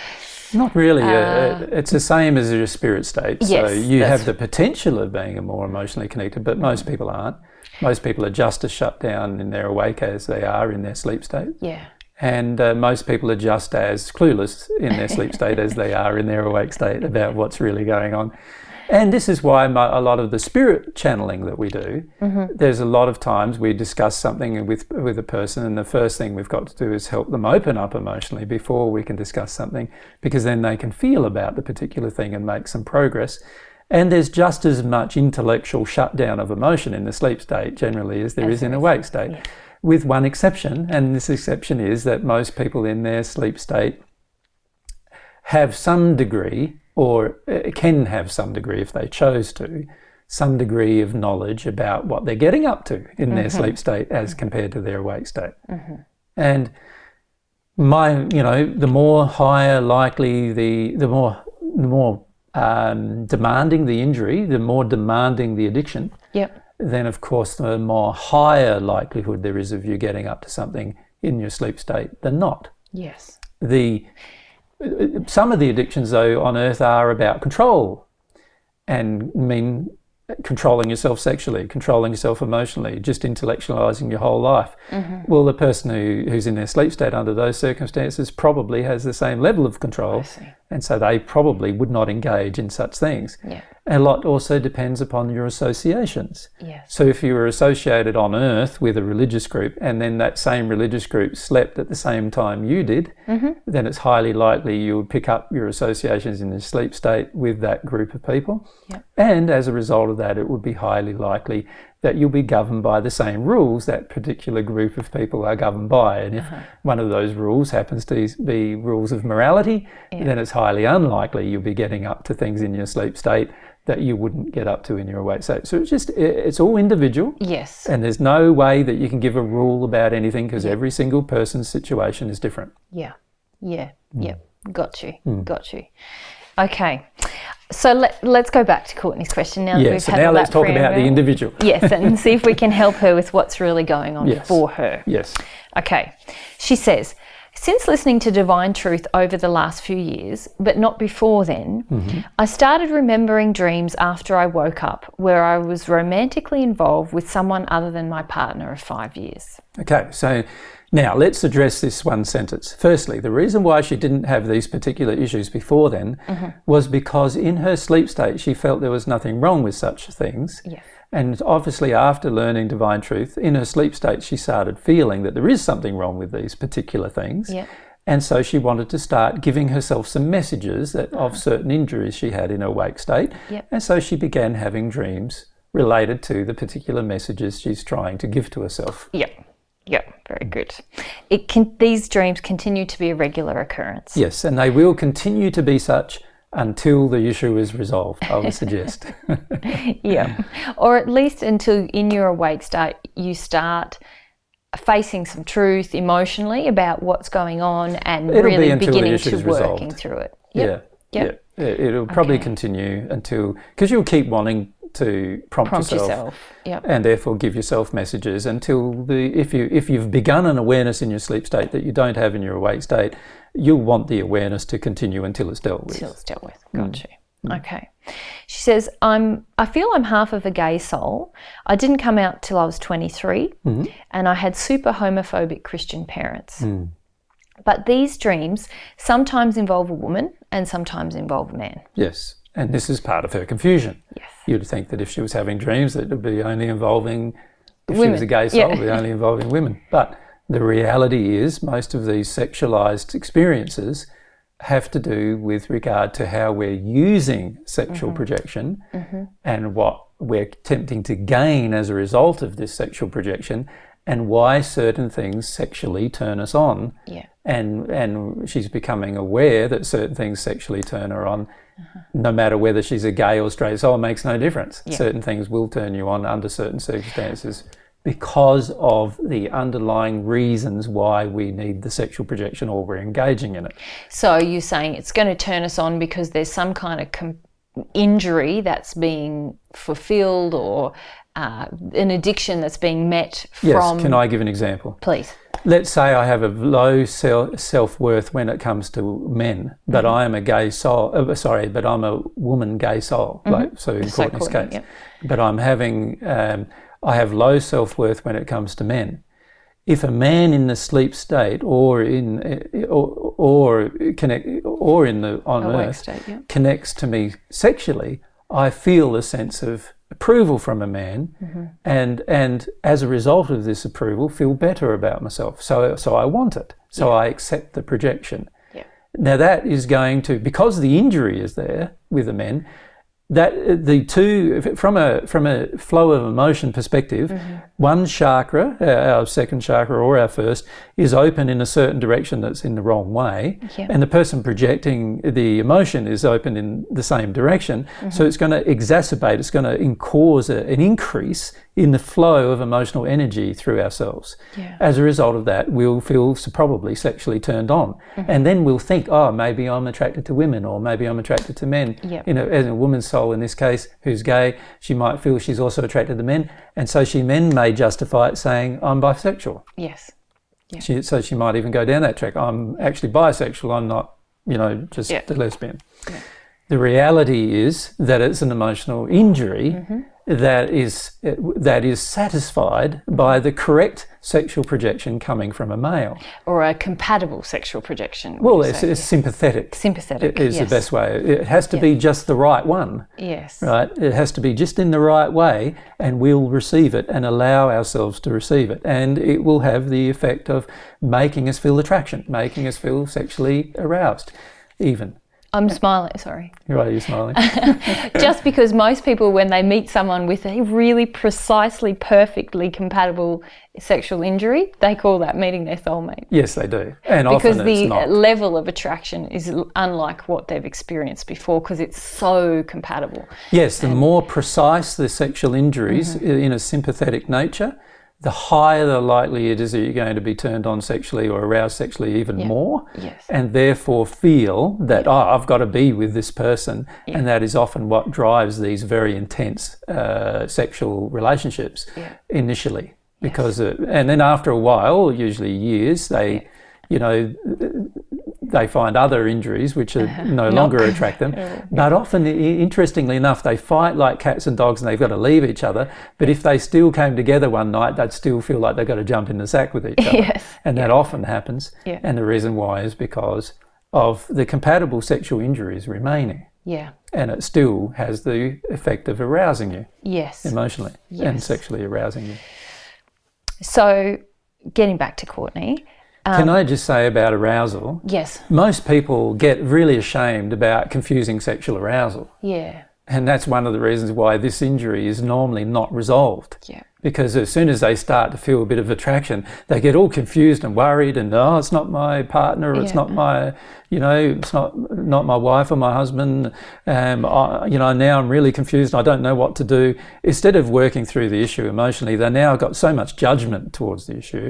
Not really. It's the same as your spirit state. So you have the potential of being more emotionally connected, but most people aren't. Most people are just as shut down in their awake as they are in their sleep state. Yeah. And most people are just as clueless in their sleep state as they are in their awake state about what's really going on. And this is why a lot of the spirit channeling that we do, there's a lot of times we discuss something with a person, and the first thing we've got to do is help them open up emotionally before we can discuss something, because then they can feel about the particular thing and make some progress. And there's just as much intellectual shutdown of emotion in the sleep state generally as there is in awake state, with one exception, and this exception is that most people in their sleep state have some degree, or can have some degree if they chose to, some degree of knowledge about what they're getting up to in their sleep state as compared to their awake state. And the more higher likely, the more demanding the injury, the more demanding the addiction, then of course the more higher likelihood there is of you getting up to something in your sleep state than not. Yes. Some of the addictions though on earth are about control, and mean controlling yourself sexually, controlling yourself emotionally, just intellectualizing your whole life. Well, the person who's in their sleep state under those circumstances probably has the same level of control And so they probably would not engage in such things. Yeah. A lot also depends upon your associations. Yes. So if you were associated on earth with a religious group and then that same religious group slept at the same time you did, then it's highly likely you would pick up your associations in the sleep state with that group of people. Yep. And as a result of that, it would be highly likely that you'll be governed by the same rules that particular group of people are governed by. And if one of those rules happens to be rules of morality, then it's highly unlikely you'll be getting up to things in your sleep state that you wouldn't get up to in your awake state. So it's all individual. Yes. And there's no way that you can give a rule about anything because every single person's situation is different. Yeah. Got you. Okay. So let's go back to Courtney's question now. Yes, so now let's talk about the individual. Yes, and see if we can help her with what's really going on for her. Yes. Okay. She says, since listening to Divine Truth over the last few years, but not before then, I started remembering dreams after I woke up where I was romantically involved with someone other than my partner of 5 years. Okay, so now let's address this one sentence. Firstly, the reason why she didn't have these particular issues before then was because in her sleep state she felt there was nothing wrong with such things. Yes. And obviously after learning Divine Truth, in her sleep state she started feeling that there is something wrong with these particular things. Yeah. And so she wanted to start giving herself some messages of certain injuries she had in her wake state. Yep. And so she began having dreams related to the particular messages she's trying to give to herself. Yep, very good. These dreams continue to be a regular occurrence. Yes, and they will continue to be such until the issue is resolved, I would suggest. Yeah, or at least until in your awake state you start facing some truth emotionally about what's going on and really beginning to working through it. Yep. Yeah. It'll probably continue until, because you'll keep wanting to prompt yourself. Yep. And therefore give yourself messages until if you've begun an awareness in your sleep state that you don't have in your awake state, you'll want the awareness to continue until it's dealt with. Got you. Okay. She says, I feel I'm half of a gay soul. I didn't come out till I was 23 and I had super homophobic Christian parents. But these dreams sometimes involve a woman and sometimes involve a man. Yes. And this is part of her confusion. Yes. You'd think that if she was having dreams that it would be only involving, if women. She was a gay soul, it would be only involving women. But the reality is most of these sexualized experiences have to do with regard to how we're using sexual projection and what we're attempting to gain as a result of this sexual projection and why certain things sexually turn us on. Yeah. And she's becoming aware that certain things sexually turn her on, no matter whether she's a gay or straight soul, it makes no difference. Yeah. Certain things will turn you on under certain circumstances because of the underlying reasons why we need the sexual projection or we're engaging in it. So you're saying it's going to turn us on because there's some kind of injury that's being fulfilled or an addiction that's being met from... Yes, can I give an example? Please. Let's say I have a low self-worth when it comes to men, but I am a gay soul, but I'm a woman gay soul, so in Courtney's case. Yep. But I'm having, I have low self-worth when it comes to men. If a man in the sleep state or in on earth state, connects to me sexually, I feel a sense of approval from a man, and as a result of this approval, feel better about myself. So I want it. So I accept the projection. Yeah. Now that is going to, because the injury is there with the men, that the two, from a flow of emotion perspective, one chakra, our second chakra or our first, is open in a certain direction that's in the wrong way, and the person projecting the emotion is open in the same direction. So it's going to exacerbate, it's going to cause an increase in the flow of emotional energy through ourselves. Yeah. As a result of that, we'll feel probably sexually turned on, and then we'll think, oh, maybe I'm attracted to women, or maybe I'm attracted to men. Yep. As a woman's soul in this case, who's gay, she might feel she's also attracted to men, and so she then may justify it saying, I'm bisexual. Yes. Yeah. So she might even go down that track. I'm actually bisexual, I'm not, just a lesbian. Yeah. The reality is that it's an emotional injury, that is satisfied by the correct sexual projection coming from a male. Or a compatible sexual projection. Well, it's sympathetic. Sympathetic is the best way. It has to be just the right one. Yes. Right? It has to be just in the right way, and we'll receive it and allow ourselves to receive it. And it will have the effect of making us feel attraction, making us feel sexually aroused, even. I'm smiling, sorry. Why are you smiling? Just because most people, when they meet someone with a really precisely, perfectly compatible sexual injury, they call that meeting their soulmate. Yes, they do. And because often it's not. the level of attraction is unlike what they've experienced before, because it's so compatible. Yes, the more precise the sexual injuries in a sympathetic nature, the higher the likelihood is that you're going to be turned on sexually or aroused sexually even more, and therefore feel that, I've got to be with this person, and that is often what drives these very intense sexual relationships initially. Because and then after a while, usually years, they they find other injuries which are no longer attract them. But often, interestingly enough, they fight like cats and dogs and they've got to leave each other. But if they still came together one night, they'd still feel like they've got to jump in the sack with each other. And that often happens. And the reason why is because of the compatible sexual injuries remaining. And it still has the effect of arousing you. Emotionally and sexually arousing you. So, getting back to Courtney. Can I just say about arousal? Yes. Most people get really ashamed about confusing sexual arousal. And that's one of the reasons why this injury is normally not resolved. Because as soon as they start to feel a bit of attraction, they get all confused and worried and, it's not my partner, or it's not my, it's not my wife or my husband. Now I'm really confused. I don't know what to do. Instead of working through the issue emotionally, they now got so much judgment towards the issue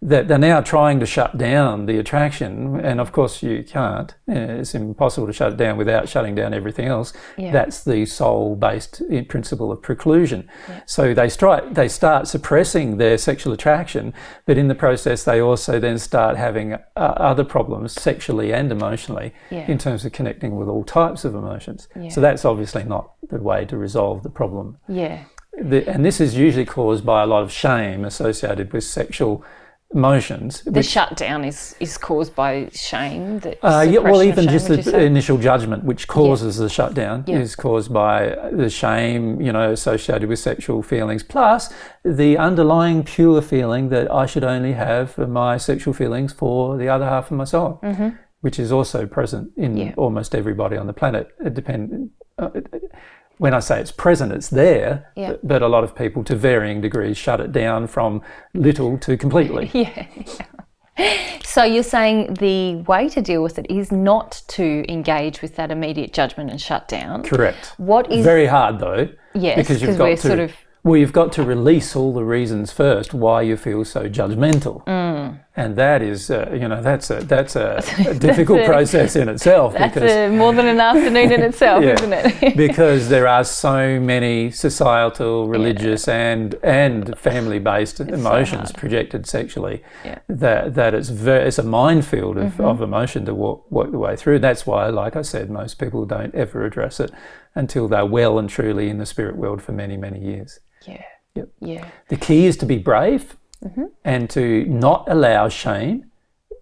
that they're now trying to shut down the attraction. And of course you can't. It's impossible to shut it down without shutting down everything else. That's the soul-based principle of preclusion. So they start suppressing their sexual attraction, but in the process they also then start having other problems sexually and emotionally in terms of connecting with all types of emotions. So that's obviously not the way to resolve the problem. And this is usually caused by a lot of shame associated with sexual emotions. The shutdown is caused by shame? Even just the initial judgment which causes the shutdown is caused by the shame, associated with sexual feelings, plus the underlying pure feeling that I should only have my sexual feelings for the other half of my soul, which is also present in almost everybody on the planet. It depends. When I say it's present, it's there, but a lot of people to varying degrees shut it down from little to completely. So you're saying the way to deal with it is not to engage with that immediate judgment and shut down. Correct. What is very hard though? Because you've got to you've got to release all the reasons first why you feel so judgmental. And that is, that's a difficult process in itself. That's more than an afternoon in itself, isn't it? Because there are so many societal, religious, and family-based emotions projected sexually that it's a minefield of emotion to walk the way through. That's why, like I said, most people don't ever address it until they're well and truly in the spirit world for many, many years. The key is to be brave. And to not allow shame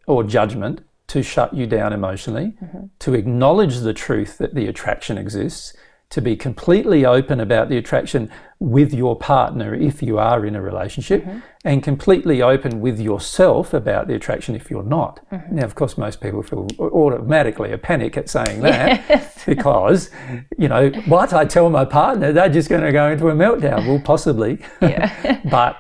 or judgment to shut you down emotionally, to acknowledge the truth that the attraction exists, to be completely open about the attraction with your partner if you are in a relationship, and completely open with yourself about the attraction if you're not. Now, of course, most people feel automatically a panic at saying that because, what I tell my partner, they're just going to go into a meltdown. Well, possibly. But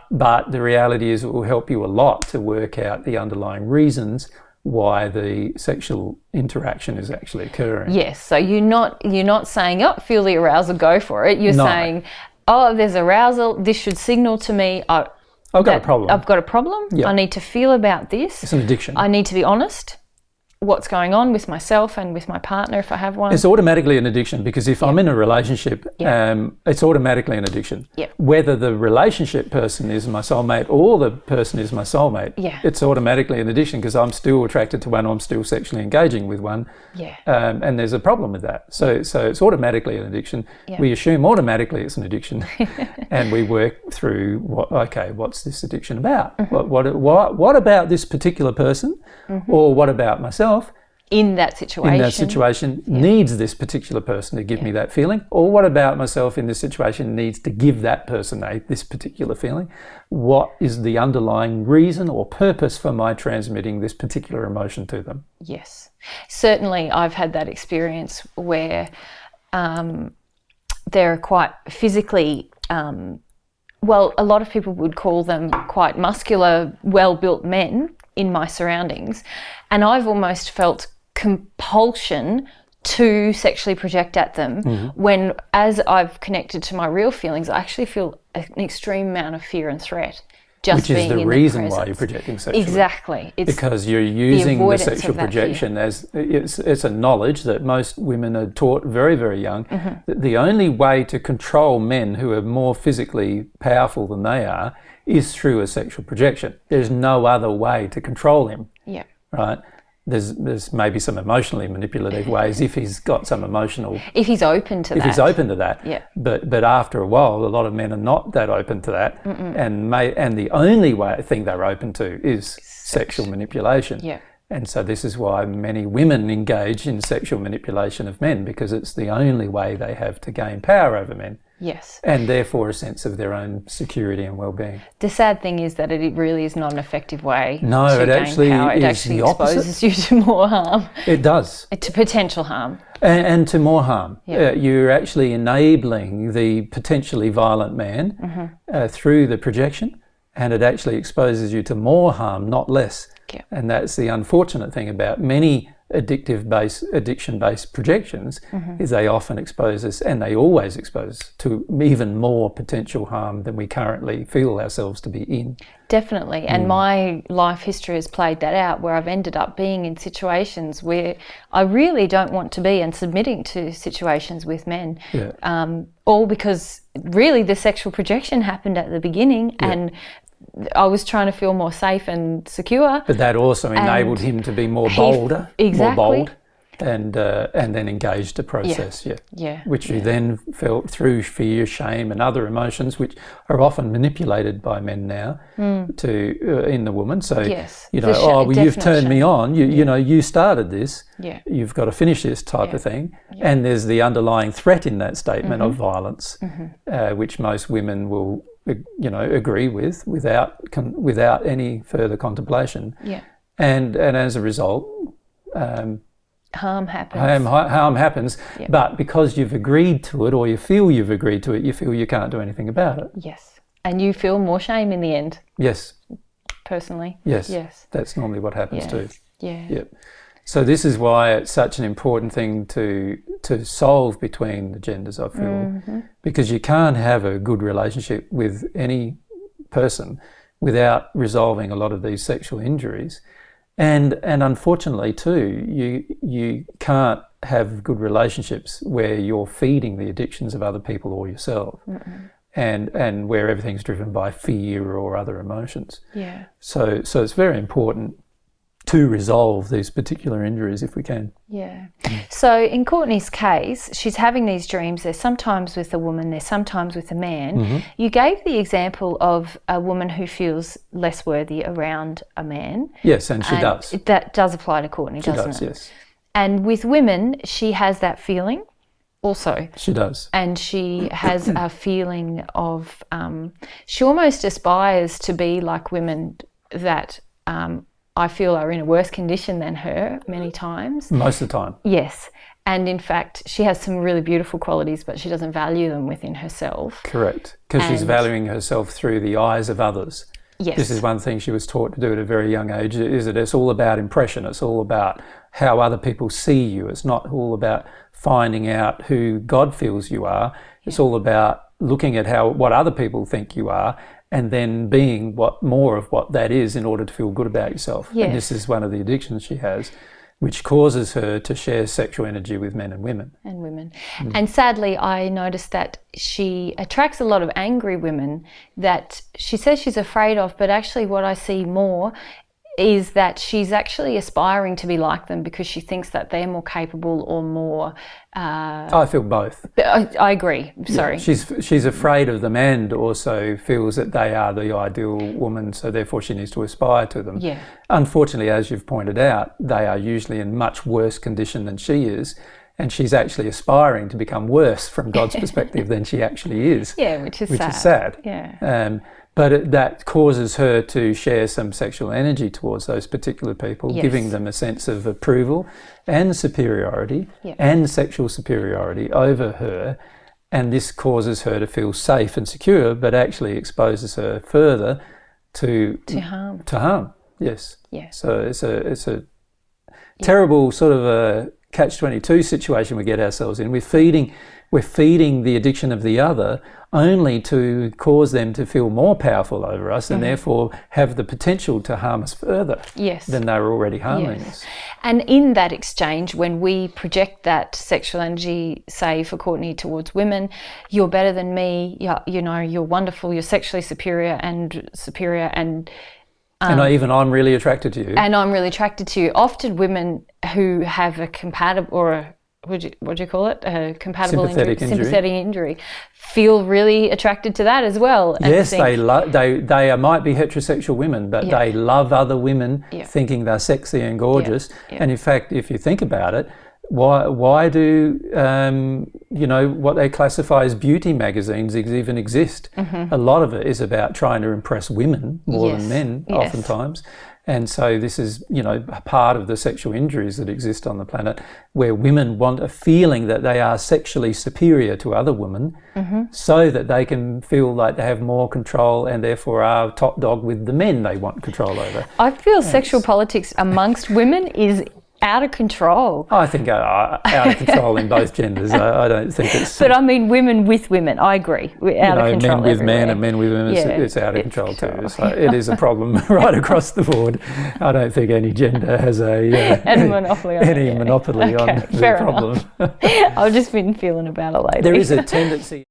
the reality is it will help you a lot to work out the underlying reasons why the sexual interaction is actually occurring. Yes, so you're not saying, feel the arousal, go for it. You're saying, there's arousal, this should signal to me I've got a problem. I need to feel about this. It's an addiction. I need to be honest. what's going on with myself and with my partner if I have one. It's automatically an addiction, because if I'm in a relationship, it's automatically an addiction. Yep. Whether the relationship person is my soulmate or the person is my soulmate, it's automatically an addiction, because I'm still attracted to one, I'm still sexually engaging with one, and there's a problem with that. So it's automatically an addiction. We assume automatically it's an addiction, and we work through what's this addiction about? What about this particular person, or what about myself? In that situation Needs this particular person to give me that feeling, or what about myself in this situation needs to give that person this particular feeling? What is the underlying reason or purpose for my transmitting this particular emotion to them? Yes, certainly I've had that experience where they're quite physically, a lot of people would call them quite muscular, well-built men in my surroundings, and I've almost felt compulsion to sexually project at them when, as I've connected to my real feelings, I actually feel an extreme amount of fear and threat. Which is the reason why you're projecting sexually. Exactly. It's because you're using the sexual projection as it's a knowledge that most women are taught very, very young, that the only way to control men who are more physically powerful than they are is through a sexual projection. There's no other way to control him. Yeah. Right? There's maybe some emotionally manipulative ways if he's got some emotional... If he's open to that. If he's open to that. Yeah. But after a while, a lot of men are not that open to that. And the only thing they're open to is sexual manipulation. Yeah. And so this is why many women engage in sexual manipulation of men, because it's the only way they have to gain power over men. Yes. And therefore a sense of their own security and well-being. The sad thing is that it really is not an effective way to gain power. It actually exposes you to more harm. It does. To potential harm. And to more harm. Yeah. You're actually enabling the potentially violent man through the projection, and it actually exposes you to more harm, not less. Yeah. And that's the unfortunate thing about many addiction-based projections, is they often expose us, and they always expose us to even more potential harm than we currently feel ourselves to be in. Definitely. And my life history has played that out, where I've ended up being in situations where I really don't want to be, and submitting to situations with men. Yeah. All because really the sexual projection happened at the beginning, and I was trying to feel more safe and secure. But that also enabled him to be more bold, and then engaged the process. Which you then felt through fear, shame, and other emotions, which are often manipulated by men now to in the woman. So you've turned me on. You started this. Yeah. You've got to finish this type of thing. Yeah. And there's the underlying threat in that statement of violence, which most women will agree with without any further contemplation. Yeah. And as a result, harm happens. Harm happens, but because you've agreed to it, or you feel you've agreed to it, you feel you can't do anything about it. Yes. And you feel more shame in the end. Yes. Personally. Yes. Yes. That's normally what happens too. Yeah. Yep. So this is why it's such an important thing to solve between the genders, I feel, because you can't have a good relationship with any person without resolving a lot of these sexual injuries. And unfortunately too, you can't have good relationships where you're feeding the addictions of other people or yourself, and where everything's driven by fear or other emotions. Yeah. So it's very important to resolve these particular injuries if we can. Yeah. So in Courtney's case, she's having these dreams. They're sometimes with a woman, they're sometimes with a man. You gave the example of a woman who feels less worthy around a man. Yes, and she does. That does apply to Courtney, doesn't it? She does, yes. And with women, she has that feeling also. She does. And she has a feeling of, she almost aspires to be like women that I feel are in a worse condition than her many times. Most of the time. Yes. And in fact, she has some really beautiful qualities, but she doesn't value them within herself. Correct. Because she's valuing herself through the eyes of others. Yes. This is one thing she was taught to do at a very young age, is that it's all about impression. It's all about how other people see you. It's not all about finding out who God feels you are. It's all about looking at what other people think you are, and then being more of what that is in order to feel good about yourself. Yes. And this is one of the addictions she has, which causes her to share sexual energy with men and women. And sadly, I noticed that she attracts a lot of angry women that she says she's afraid of, but actually what I see more is that she's actually aspiring to be like them because she thinks that they're more capable or more... I feel both. I agree. Sorry. Yeah, she's afraid of them and also feels that they are the ideal woman, so therefore she needs to aspire to them. Yeah. Unfortunately, as you've pointed out, they are usually in much worse condition than she is, and she's actually aspiring to become worse from God's perspective than she actually is. Yeah, which is sad. sad. Yeah. But that causes her to share some sexual energy towards those particular people, Yes. giving them a sense of approval and superiority and sexual superiority over her. And this causes her to feel safe and secure, but actually exposes her further to harm. To harm, yes. Yeah. So it's a terrible sort of a catch-22 situation we get ourselves in. We're feeding the addiction of the other only to cause them to feel more powerful over us and therefore have the potential to harm us further than they were already harming us. And in that exchange, when we project that sexual energy, say for Courtney, towards women, you're better than me, you're wonderful, you're sexually superior and I'm really attracted to you. And I'm really attracted to you. Often women who have a compatible or what do you call it? A compatible sympathetic injury, feel really attracted to that as well. And yes, they might be heterosexual women, but they love other women, thinking they're sexy and gorgeous. And in fact, if you think about it, why do what they classify as beauty magazines even exist? A lot of it is about trying to impress women more than men, oftentimes. And so this is, part of the sexual injuries that exist on the planet, where women want a feeling that they are sexually superior to other women so that they can feel like they have more control and therefore are top dog with the men they want control over. I feel sexual politics amongst women is out of control. I think out of control in both genders. I don't think it's... But I mean women with women, I agree. We're out of control men with everywhere. men and men with women, it's out of control too. So it is a problem right across the board. I don't think any gender has any monopoly on the problem. I've just been feeling about it lately. There is a tendency...